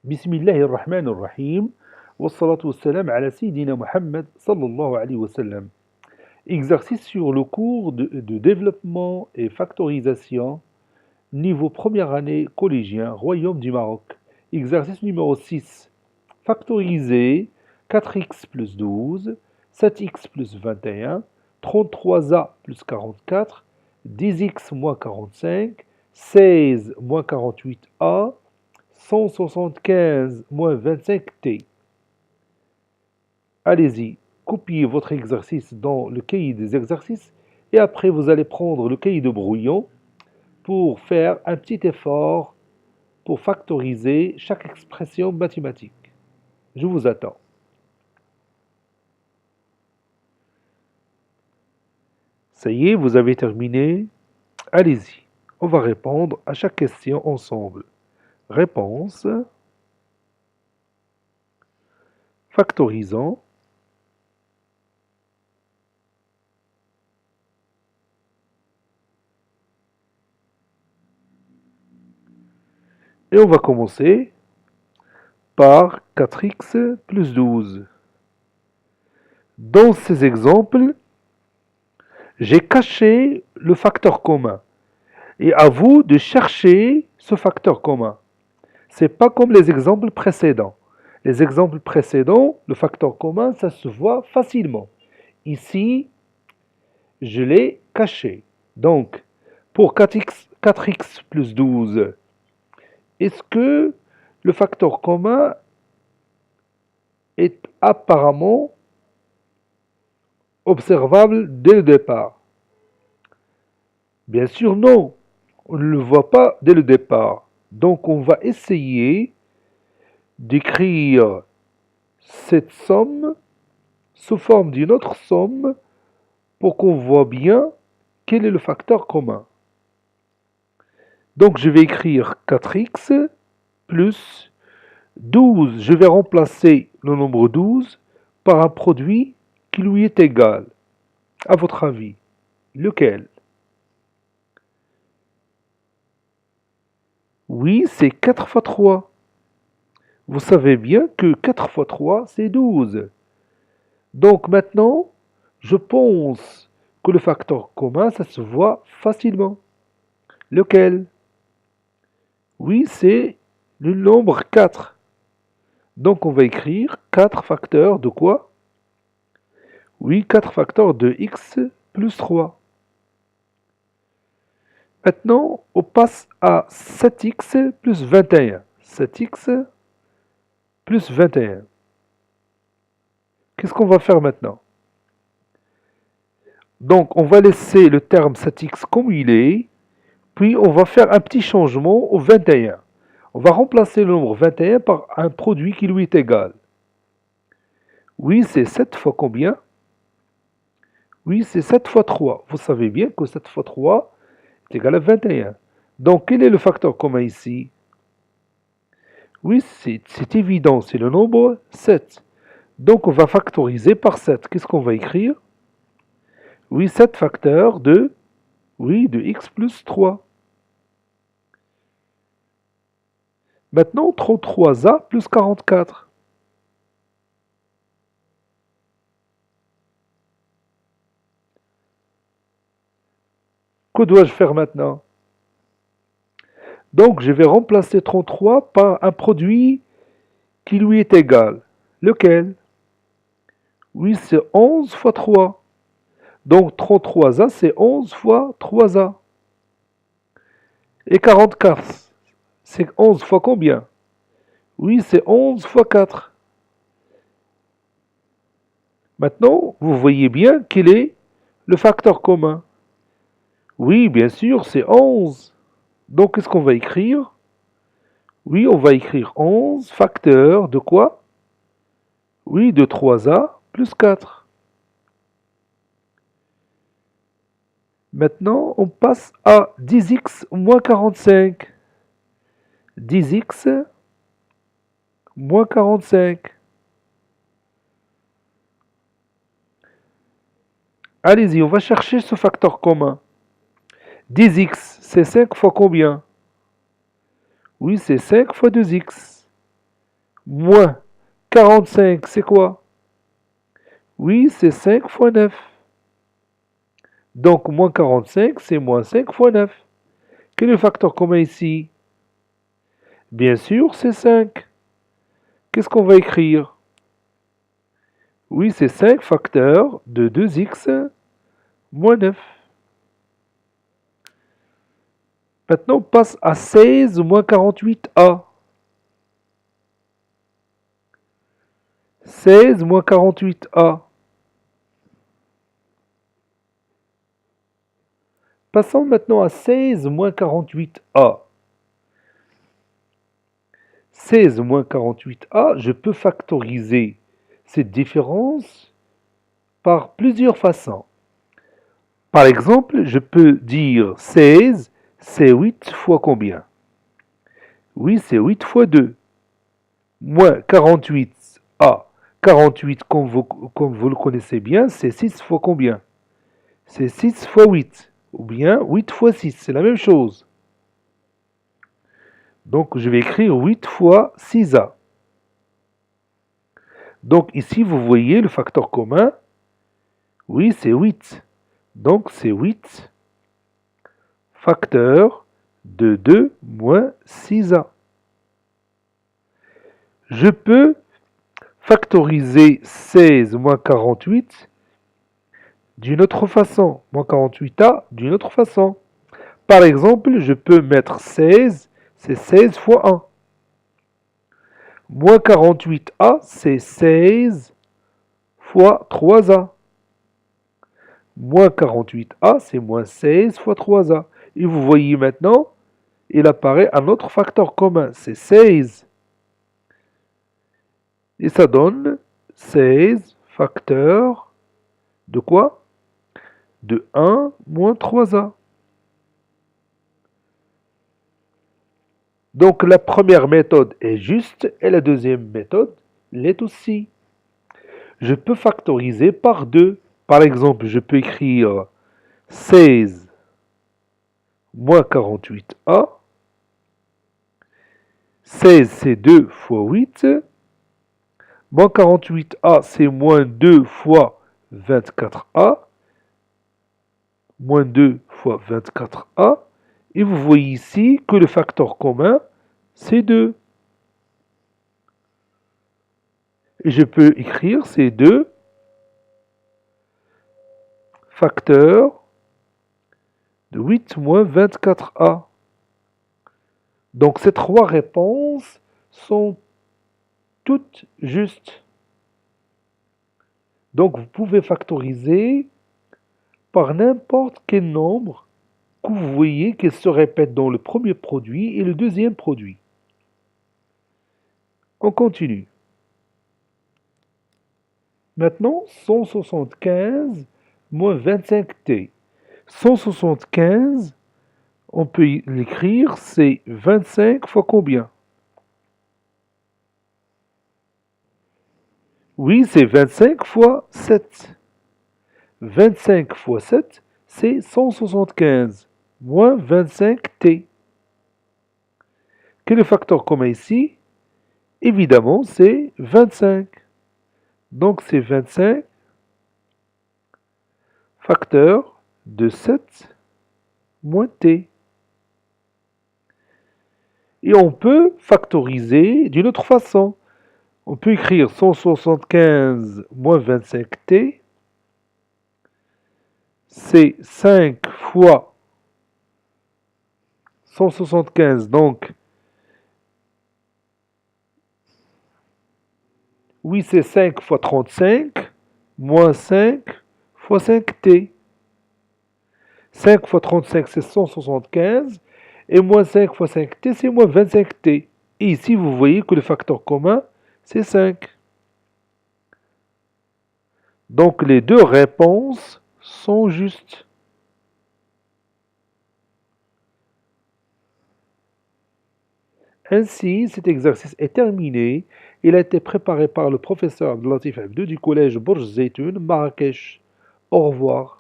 بسم الله الرحمن الرحيم والصلاة والسلام على سيدنا Muhammad sallallahu alayhi wa sallam. Exercice sur le cours de développement et factorisation, niveau première année collégien, Royaume du Maroc. Exercice numéro 6. Factoriser 4x plus 12, 7x plus 21, 33a plus 44, 10x moins 45, 16 moins 48a, 175 moins 25t. Allez-y, copiez votre exercice dans le cahier des exercices et après vous allez prendre le cahier de brouillon pour faire un petit effort pour factoriser chaque expression mathématique. Je vous attends. Ça y est, vous avez terminé. Allez-y, on va répondre à chaque question ensemble. Réponse. Factorisant. Et on va commencer par 4x plus 12. Dans ces exemples, j'ai caché le facteur commun. Et à vous de chercher ce facteur commun. C'est pas comme les exemples précédents. Les exemples précédents, le facteur commun, ça se voit facilement. Ici, je l'ai caché. Donc, pour 4x plus 12, est-ce que le facteur commun est apparemment observable dès le départ? Bien sûr, non. On ne le voit pas dès le départ. Donc, on va essayer d'écrire cette somme sous forme d'une autre somme pour qu'on voit bien quel est le facteur commun. Donc, je vais écrire 4x plus 12. Je vais remplacer le nombre 12 par un produit qui lui est égal. À votre avis, lequel? Oui, c'est 4 fois 3. Vous savez bien que 4 fois 3, c'est 12. Donc maintenant, je pense que le facteur commun, ça se voit facilement. Lequel? Oui, c'est le nombre 4. Donc on va écrire 4 facteurs de quoi? Oui, 4 facteurs de x plus 3. Maintenant, on passe à 7x plus 21. 7x plus 21. Qu'est-ce qu'on va faire maintenant? Donc, on va laisser le terme 7x comme il est, puis on va faire un petit changement au 21. On va remplacer le nombre 21 par un produit qui lui est égal. Oui, c'est 7 fois combien? Oui, c'est 7 fois 3. Vous savez bien que 7 fois 3 est égal à 21. Donc, quel est le facteur commun ici? Oui, c'est évident, c'est le nombre 7. Donc, on va factoriser par 7. Qu'est-ce qu'on va écrire? Oui, 7 facteurs de x plus 3. Maintenant, 33a plus 44. Que dois-je faire maintenant? Donc, je vais remplacer 33 par un produit qui lui est égal. Lequel? Oui, c'est 11 fois 3. Donc, 33a, c'est 11 fois 3a. Et 44, c'est 11 fois combien? Oui, c'est 11 fois 4. Maintenant, vous voyez bien quel est le facteur commun. Oui, bien sûr, c'est 11. Donc, qu'est-ce qu'on va écrire? Oui, on va écrire 11 facteurs de quoi? Oui, de 3a plus 4. Maintenant, on passe à 10x moins 45. 10x moins 45. Allez-y, on va chercher ce facteur commun. 10x, c'est 5 fois combien? Oui, c'est 5 fois 2x. Moins 45, c'est quoi? Oui, c'est 5 fois 9. Donc, moins 45, c'est moins 5 fois 9. Quel est le facteur commun ici? Bien sûr, c'est 5. Qu'est-ce qu'on va écrire? Oui, c'est 5 facteurs de 2x moins 9. Maintenant, on passe à 16 moins 48a. 16 moins 48a. Passons maintenant à 16 moins 48a. 16 moins 48a, je peux factoriser cette différence par plusieurs façons. Par exemple, je peux dire 16, c'est 8 fois combien? Oui, c'est 8 fois 2. Moins 48a. 48, comme vous le connaissez bien, c'est 6 fois combien? C'est 6 fois 8. Ou bien 8 fois 6, c'est la même chose. Donc, je vais écrire 8 fois 6a. Donc, ici, vous voyez le facteur commun. Oui, c'est 8. Donc, c'est 8 facteur de 2 moins 6a. Je peux factoriser 16 moins 48 d'une autre façon. Moins 48a d'une autre façon. Par exemple, je peux mettre 16, c'est 16 fois 1. Moins 48a, c'est 16 fois 3a. Moins 48a, c'est moins 16 fois 3a. Et vous voyez maintenant, il apparaît un autre facteur commun, c'est 16. Et ça donne 16 facteur de quoi? De 1 moins 3a. Donc la première méthode est juste et la deuxième méthode l'est aussi. Je peux factoriser par 2. Par exemple, je peux écrire 16 moins 48a. 16, c'est 2 fois 8. Moins 48a, c'est moins 2 fois 24a. Moins 2 fois 24a. Et vous voyez ici que le facteur commun, c'est 2. Et je peux écrire ces 2 facteurs de 8 moins 24a. Donc ces trois réponses sont toutes justes. Donc vous pouvez factoriser par n'importe quel nombre que vous voyez qu'il se répète dans le premier produit et le deuxième produit. On continue. Maintenant, 175 moins 25t. 175, on peut l'écrire, c'est 25 fois combien? Oui, c'est 25 fois 7. 25 fois 7, c'est 175, moins 25t. Quel est le facteur commun ici? Évidemment, c'est 25. Donc, c'est 25 facteur de 7 moins t. Et on peut factoriser d'une autre façon. On peut écrire 175 moins 25t. C'est 5 fois 175. Donc, oui, c'est 5 fois 35, moins 5 fois 5t. 5 fois 35, c'est 175. Et moins 5 fois 5t, c'est moins 25t. Et ici, vous voyez que le facteur commun, c'est 5. Donc, les deux réponses sont justes. Ainsi, cet exercice est terminé. Il a été préparé par le professeur Abdelatif Abdou du collège Bourj Zeytoun, Marrakech. Au revoir.